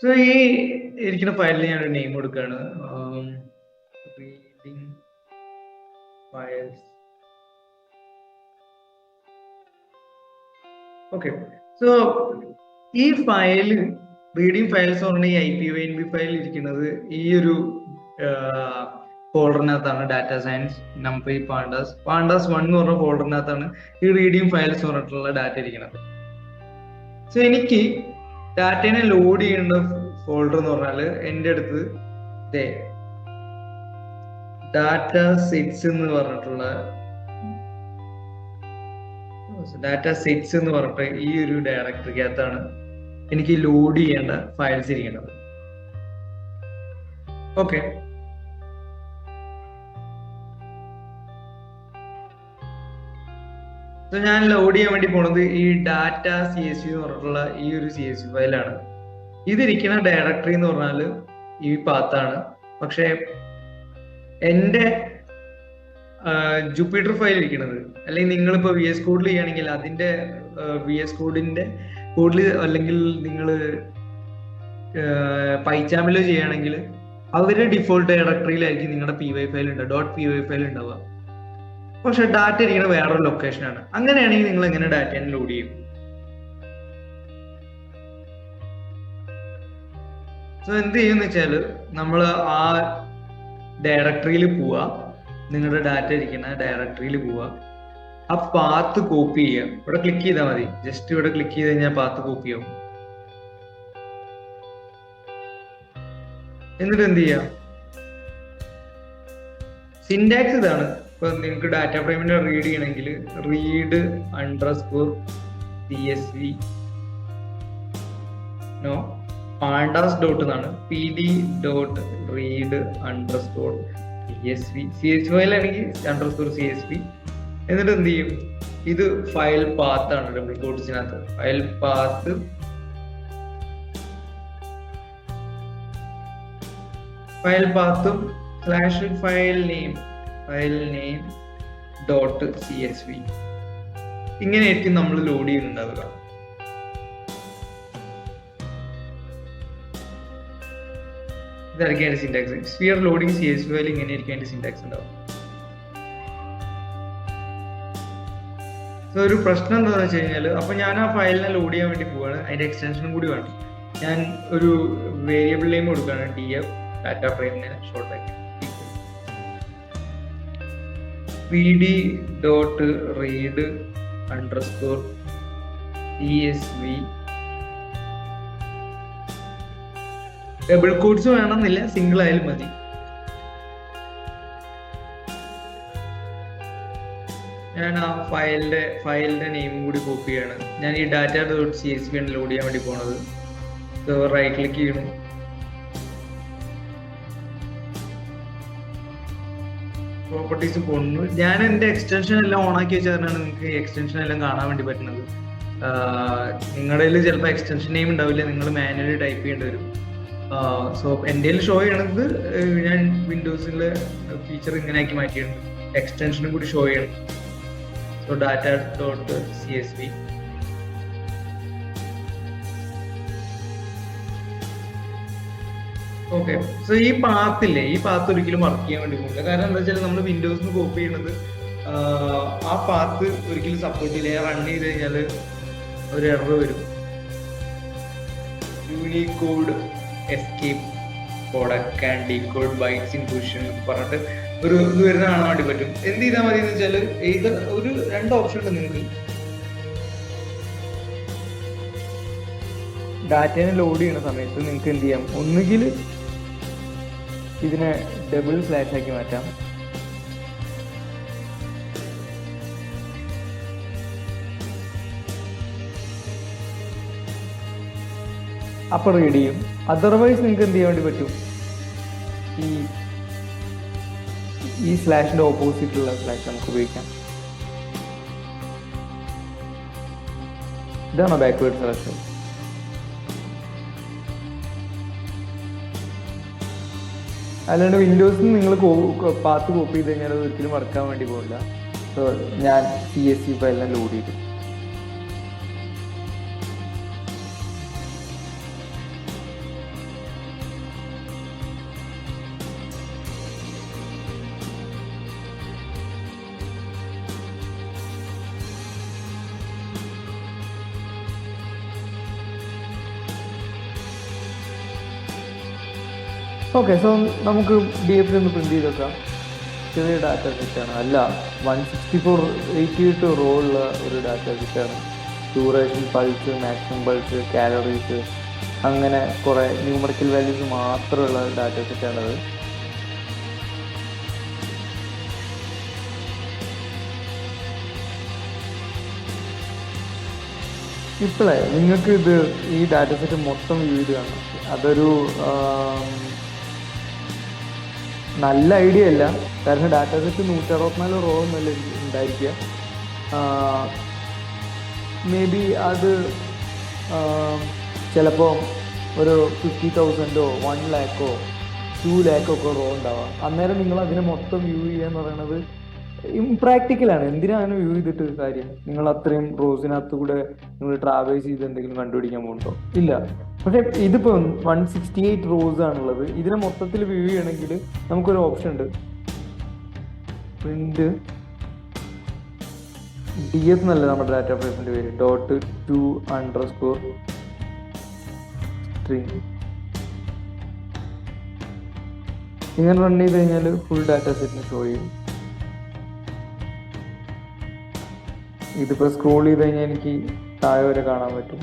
So ഈ ഇരിക്കുന്ന ഫയലിൽ ഞാനൊരു നെയിം കൊടുക്കുകയാണ്. Reading files. ഓക്കെ. സോ ഈ ഫയല് റീഡിങ് ഫയൽസ് എന്ന് പറഞ്ഞാൽ ഈ IPYNB ഫയൽ ഇരിക്കുന്നത് ഈ ഒരു ഫോൾഡറിനകത്താണ്. ഡാറ്റ സയൻസ് നംപൈ പാണ്ടാസ് 1 എന്ന് പറഞ്ഞ ഫോൾഡറിനകത്താണ് ഈ റീഡിങ് ഫയൽസ് എന്ന് പറഞ്ഞിട്ടുള്ള ഡാറ്റ ഇരിക്കുന്നത്. സോ എനിക്ക് ഡാറ്റേനെ ലോഡ് ചെയ്യേണ്ട ഫോൾഡർ എന്ന് പറഞ്ഞാല് എൻ്റെ അടുത്ത് ഡാറ്റ സെറ്റ്സ് എന്ന് പറഞ്ഞിട്ടുള്ള ഈ ഒരു ഡയറക്ടറിക്കകത്താണ് എനിക്ക് ലോഡ് ചെയ്യേണ്ട ഫയൽസ് ഇരിക്കുന്നത്. ഓക്കെ. ഞാൻ ലോഡ് ചെയ്യാൻ വേണ്ടി പോണത് ഈ ഡാറ്റ CSV എന്ന് പറഞ്ഞിട്ടുള്ള ഈ ഒരു CSV ഫയലാണ്. ഇതിരിക്കുന്ന ഡയറക്ടറി എന്ന് പറഞ്ഞാല് ഈ പാത്താണ്. പക്ഷെ എൻ്റെ ജൂപ്പിറ്റർ ഫയൽ ഇരിക്കുന്നത്, അല്ലെങ്കിൽ നിങ്ങളിപ്പോ VS കോഡിൽ ചെയ്യുകയാണെങ്കിൽ അതിന്റെ VS കോഡിൽ അല്ലെങ്കിൽ നിങ്ങൾ പൈച്ചാമിലോ ചെയ്യുകയാണെങ്കിൽ അവരുടെ ഡിഫോൾട്ട് ഡയറക്ടറിയിലായിരിക്കും നിങ്ങളുടെ PY ഫയൽ ഉണ്ടാവുക, .py ഫയൽ ഉണ്ടാവുക. പക്ഷെ ഡാറ്റ ഇരിക്കുന്ന വേറൊരു ലൊക്കേഷനാണ്. അങ്ങനെയാണെങ്കിൽ നിങ്ങൾ എങ്ങനെ ഡാറ്റയെ ലോഡ് ചെയ്യും? സോ എന്ത് ചെയ്യുമെന്ന് വെച്ചാൽ നമ്മൾ ആ ഡയറക്ടറിയിൽ പോവുക, നിങ്ങളുടെ ഡാറ്റ ഇരിക്കുന്ന ഡയറക്ടറിയിൽ പോവുക, ആ പാത്ത് കോപ്പി ചെയ്യുക. ഇവിടെ ക്ലിക്ക് ചെയ്താൽ മതി. ജസ്റ്റ് ഇവിടെ ക്ലിക്ക് ചെയ്ത് കഴിഞ്ഞാൽ പാത്ത് കോപ്പി ആവും. എന്നിട്ട് എന്ത് ചെയ്യാം? സിന്റാക്സ് ഇതാണ്. ഇപ്പൊ നിങ്ങൾക്ക് ഡാറ്റ ഫ്രെയിമിനെ റീഡ് ചെയ്യണമെങ്കിൽ റീഡ് _CSV pandas dot എന്നാണ് pd.read _CSV. CSV ഫയലാണെങ്കിൽ _CSV. എന്നിട്ട് എന്ത് ചെയ്യും? ഇത് ഫയൽ പാത്താണ്. ഡബിൾ കോട്ട്സിനകത്ത് ഫയൽ പാത്തും ഫയൽ നെയിം .CSV ഇങ്ങനെയായിരിക്കും നമ്മൾ ലോഡ് ചെയ്യുന്നുണ്ടാവുക. ഇതായിരിക്കും അതിന്റെ സിന്റാക്സ്. സ്ഫിയർ ലോഡിംഗ് CSV ഫയൽ ഇങ്ങനെയായിരിക്കും അതിന്റെ സിന്റാക്സ് ഉണ്ടാവുക. സോ ഒരു പ്രശ്നം എന്താണെന്ന് വെച്ച് കഴിഞ്ഞാൽ, അപ്പൊ ഞാൻ ആ ഫയലിനെ ലോഡ് ചെയ്യാൻ വേണ്ടി പോവാണ്. അതിന്റെ എക്സ്റ്റൻഷനും കൂടി വേണം. ഞാൻ ഒരു വേരിയബിൾ നെയിം കൊടുക്കുകയാണ്, DF ഡാറ്റ ഫ്രെയിമിനെ ഷോർട്ടാക്കി pd.read _CSV. ഡബിൾ കോഡ്സ് വേണമെന്നില്ല, സിംഗിൾ ആയാലും മതി. ഞാൻ ആ ഫയലിന്റെ നെയിമും കൂടി കോപ്പി ചെയ്യാണ്. ഞാൻ ഈ data.csv ആണ് ലോഡ് ചെയ്യാൻ വേണ്ടി പോണത്. റൈറ്റ് ക്ലിക്ക് ചെയ്യണം, പ്രോപ്പർട്ടീസ് പോകുന്നു. ഞാൻ എൻ്റെ എക്സ്റ്റൻഷൻ എല്ലാം ഓൺ ആക്കി വെച്ചാലാണ് നിങ്ങൾക്ക് എക്സ്റ്റൻഷൻ എല്ലാം കാണാൻ വേണ്ടി പറ്റുന്നത്. നിങ്ങളുടെ കയ്യിൽ ചിലപ്പോൾ എക്സ്റ്റൻഷൻ നെയിം ഉണ്ടാവില്ല, നിങ്ങൾ മാനുവലി ടൈപ്പ് ചെയ്യേണ്ടി വരും. സോ എൻ്റെ ഷോ ചെയ്യണത് ഞാൻ വിൻഡോസിലെ ഫീച്ചർ ഇങ്ങനെ ആക്കി മാറ്റിയിട്ടുണ്ട്. എക്സ്റ്റൻഷനും കൂടി ഷോ ചെയ്യണം. So data.csv. ഓക്കെ. സോ ഈ പാത്ത് ഒരിക്കലും വർക്ക് ചെയ്യാൻ വേണ്ടി പോകില്ല. കാരണം എന്താ വെച്ചാൽ നമ്മൾ വിൻഡോസിന് കോപ്പി ചെയ്യുന്നത് ആ പാത്ത് ഒരിക്കലും സപ്പോർട്ട് ചെയ്യില്ല. റൺ ചെയ്ത് കഴിഞ്ഞാൽ ഒരു എറർ വരും. Unicode escape codec and decode bytes in position പറഞ്ഞിട്ട് ഒരു ഇത് വരുന്ന കാണാൻ വേണ്ടി പറ്റും. എന്ത് ചെയ്താൽ മതി എന്ന് വെച്ചാൽ, ഇത് ഒരു 2 ഓപ്ഷൻ ഉണ്ട് നിങ്ങൾക്ക്. ഡാറ്റേനെ ലോഡ് ചെയ്യുന്ന സമയത്ത് നിങ്ങൾക്ക് എന്ത് ചെയ്യാം? ഒന്നുകിൽ ഇതിനെ ഡബിൾ സ്ലാഷ് ആക്കി മാറ്റാം, അപ്പോൾ റീഡ് ചെയ്യും. അതർവൈസ് നിങ്ങൾക്ക് എന്ത് ചെയ്യാൻ വേണ്ടി പറ്റും? ഈ സ്ലാഷിന്റെ ഓപ്പോസിറ്റുള്ള സ്ലാഷ് നമുക്ക് ഉപയോഗിക്കാം. ഇതാണോ ബാക്ക്വേർഡ് സെലക്ഷൻ? അല്ലാണ്ട് വിൻഡോസിൽ നിങ്ങൾ പാത്ത് കോപ്പി ചെയ്ത് കഴിഞ്ഞാൽ അത് ഒരിക്കലും വർക്കാൻ വേണ്ടി പോകില്ല. സോ ഞാൻ CSV ഫയലിനെ ലോഡ് ചെയ്തു. ഓക്കെ, സോ നമുക്ക് DF ഒന്ന് പ്രിന്റ് ചെയ്ത് വെക്കാം. ചെറിയ ഡാറ്റ സെറ്റാണ്, അല്ല 164-88 റോ ഉള്ള ഒരു ഡാറ്റ സെറ്റാണ്. Duration, pulse, maximum pulse, calories, അങ്ങനെ കുറേ ന്യൂമറിക്കൽ വാല്യൂസ് മാത്രമുള്ള ഡാറ്റ സെറ്റാണത്. ഇപ്പോഴേ നിങ്ങൾക്ക് ഈ ഡാറ്റ സെറ്റ് മൊത്തം വ്യൂ ചെയ്ത് കാണാം. അതൊരു നല്ല ഐഡിയ അല്ല, കാരണം ഡാറ്റ സെറ്റ് 164 റോ എന്നല്ല ഉണ്ടായിരിക്കുക. മേ ബി അത് ചിലപ്പോൾ ഒരു 50,000-ഓ 1 lakh-ഓ 2 lakh ഒക്കെ റോ ഉണ്ടാവാം. അന്നേരം നിങ്ങൾ അതിനെ മൊത്തം വ്യൂ ചെയ്യുക എന്ന് പറയുന്നത് ഇംപ്രാക്ടിക്കലാണ്. എന്തിനാണ് വ്യൂ ചെയ്തിട്ട് കാര്യം? നിങ്ങൾ അത്രയും റോസിനകത്ത് കൂടെ നിങ്ങൾ ട്രാവേഴ്സ് ചെയ്ത് എന്തെങ്കിലും കണ്ടുപിടിക്കാൻ പോകുന്നുണ്ടോ? ഇല്ല. പക്ഷെ ഇതിപ്പോ 168 റോസ് ആണുള്ളത്. ഇതിനെ മൊത്തത്തിൽ വ്യൂ ചെയ്യണമെങ്കിൽ നമുക്കൊരു ഓപ്ഷൻ ഉണ്ട്, പ്രിന്റ് DF എന്നല്ല നമ്മുടെ ഡാറ്റ ഫ്രെയിമിന്റെ പേര്, .to_string. ഇങ്ങനെ റൺ ചെയ്ത് കഴിഞ്ഞാൽ ഫുൾ ഡാറ്റ സെറ്റിന് ഷോ ചെയ്യും. ഇതിപ്പോൾ സ്ക്രോൾ ചെയ്ത് കഴിഞ്ഞാൽ എനിക്ക് താഴെ വരെ കാണാൻ പറ്റും.